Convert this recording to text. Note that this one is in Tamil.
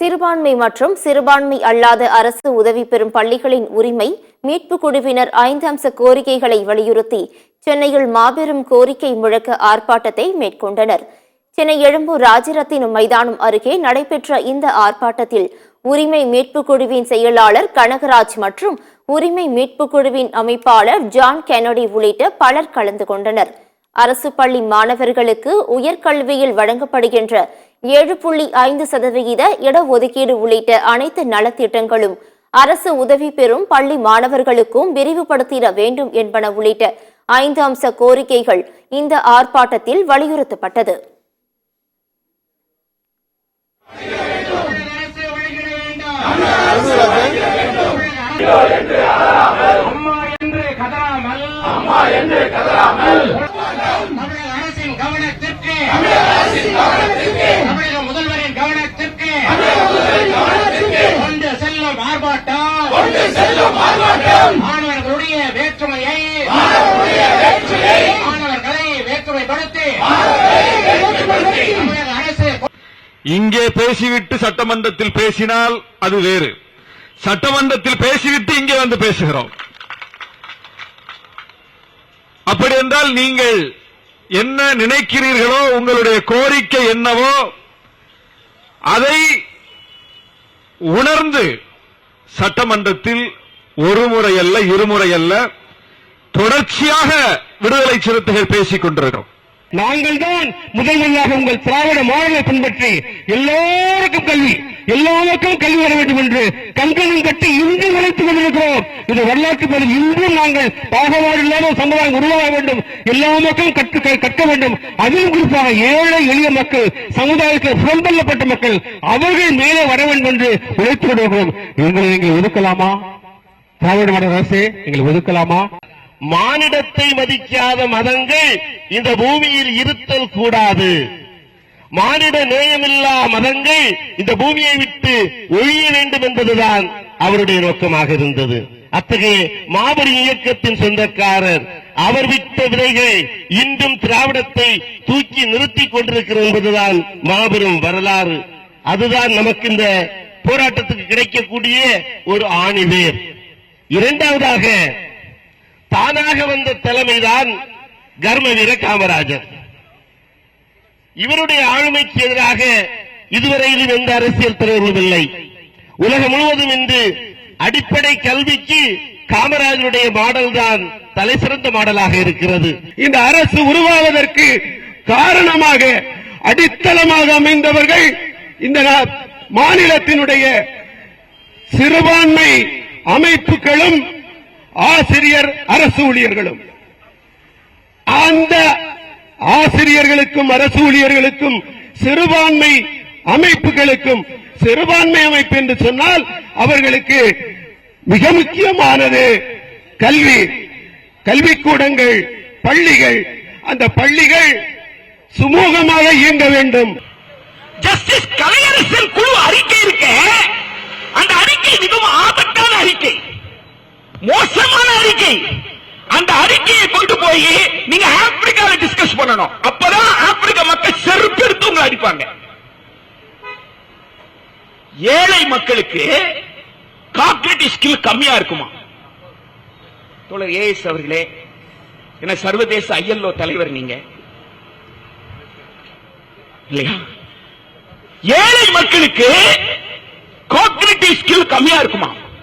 சிறுபான்மை மற்றும் சிறுபான்மை அல்லாத அரசு உதவி பெறும் பள்ளிகளின் உரிமை மீட்பு குழுவினர் 5 அம்ச கோரிக்கைகளை வலியுறுத்தி சென்னையில் மாபெரும் கோரிக்கை முழக்க ஆர்ப்பாட்டத்தை மேற்கொண்டனர். சென்னை எழும்பூர் ராஜரத்தினம் மைதானம் அருகே நடைபெற்ற இந்த ஆர்ப்பாட்டத்தில் உரிமை மீட்பு குழுவின் செயலாளர் கனகராஜ் மற்றும் உரிமை மீட்பு குழுவின் அமைப்பாளர் ஜான் கென்னடி உள்ளிட்ட பலர் கலந்து கொண்டனர். அரசு பள்ளி மாணவர்களுக்கு உயர்கல்வியில் வழங்கப்படுகின்ற 7.5% இடஒதுக்கீடு உள்ளிட்ட அனைத்து நலத்திட்டங்களும் அரசு உதவி பெறும் பள்ளி மாணவர்களுக்கும் விரிவுபடுத்திட வேண்டும் என்பன உள்ளிட்ட 5 அம்ச கோரிக்கைகள் இந்த ஆர்ப்பாட்டத்தில் வலியுறுத்தப்பட்டது. முதல்வரின் கவனத்திற்கு கொண்டு செல்லும் ஆர்ப்பாட்டம் மாணவர்களுடைய வேற்றுமையை மாணவர்களை வேற்றுமைப்படுத்தி அரசு இங்கே பேசிவிட்டு சட்டமன்றத்தில் பேசினால் அது வேறு. சட்டமன்றத்தில் பேசிவிட்டு இங்கே வந்து பேசுகிறோம். அப்படி என்றால் நீங்கள் என்ன நினைக்கிறீர்களோ, உங்களுடைய கோரிக்கை என்னவோ அதை உணர்ந்து சட்டமன்றத்தில் ஒரு முறை அல்ல, இருமுறை அல்ல, தொடர்ச்சியாக விடுதலை சிறுத்தைகள் பேசிக் கொண்டிருக்கிறோம். நாங்கள் தான் முதல்வராக உங்கள் திராவிட மாடலை பின்பற்றி எல்லோருக்கும் கல்வி, எல்லாருக்கும் கல்வி வர வேண்டும் என்று கண்களும் கட்டி இன்று நினைத்துக் கொண்டிருக்கிறோம். இது வரலாற்று பதில். இன்றும் நாங்கள் பாகுபாடு இல்லாத சமுதாயம் உருவாக வேண்டும், எல்லா மக்களும் கற்க வேண்டும். அதிலும் குறிப்பாக ஏழை எளிய மக்கள், சமுதாயத்தில் புறந்தள்ளப்பட்ட மக்கள், அவர்கள் மேலே வர வேண்டும் என்று உழைத்துக் கொண்டிருக்கிறோம். எங்களை நீங்கள் ஒதுக்கலாமா? திராவிட மாடல் அரசே, எங்களை ஒதுக்கலாமா? மானிடத்தை மதிக்காத மதங்கள் இந்த பூமியில் இருத்தல் கூடாது. மானிட நேயமில்லா மதங்கள் இந்த பூமியை விட்டு ஒழிய வேண்டும் என்பதுதான் அவருடைய நோக்கமாக இருந்தது. அத்தகைய மாபெரும் இயக்கத்தின் சொந்தக்காரர் அவர் விட்ட விதைகள் இன்றும் திராவிடத்தை தூக்கி நிறுத்திக் கொண்டிருக்கிறது என்பதுதான் மாபெரும் வரலாறு. அதுதான் நமக்கு இந்த போராட்டத்துக்கு கிடைக்கக்கூடிய ஒரு ஆணிவேர். இரண்டாவதாக, தானாக வந்த தலைமைதான் கர்மவீர காமராஜர். இவருடைய ஆளுமைக்கு எதிராக இதுவரையிலும் எந்த அரசியல் தலைவர்களும் இல்லை. உலகம் முழுவதும் இன்று அடிப்படை கல்விக்கு காமராஜருடைய மாடல் தான் தலை சிறந்த மாடலாக இருக்கிறது. இந்த அரசு உருவாவதற்கு காரணமாக அடித்தளமாக அமைந்தவர்கள் இந்த மாநிலத்தினுடைய சிறுபான்மை அமைப்புகளும் ஆசிரியர் அரசு ஊழியர்களும். அந்த ஆசிரியர்களுக்கும் அரசு ஊழியர்களுக்கும் சிறுபான்மை அமைப்புகளுக்கும், சிறுபான்மை அமைப்பு என்று சொன்னால் அவர்களுக்கு மிக முக்கியமானது கல்வி, கல்விக்கூடங்கள், பள்ளிகள். அந்த பள்ளிகள் சுமூகமாக இயங்க வேண்டும். ஜஸ்டிஸ் கலையரசன் குழு அறிக்கை இருக்க, அந்த அறிக்கை மிகவும் ஆபத்தான அறிக்கை, மோசமான அறிக்கை. அந்த அறிக்கையை கொண்டு போய் நீங்க ஆப்பிரிக்கால டிஸ்கஸ் பண்ணணும். அப்பதான் ஆப்பிரிக்க மக்கள் செருப்பு எடுத்து உங்களை அடிப்பாங்க. ஏழை மக்களுக்கு காக்னிட்டிவ் ஸ்கில் கம்மியா இருக்குமா? தோழர் ஏஎஸ் அவர்களே, என்ன சர்வதேச ILO தலைவர் நீங்க இல்லையா? ஏழை மக்களுக்கு காக்னிட்டிவ் ஸ்கில் கம்மியா இருக்குமா?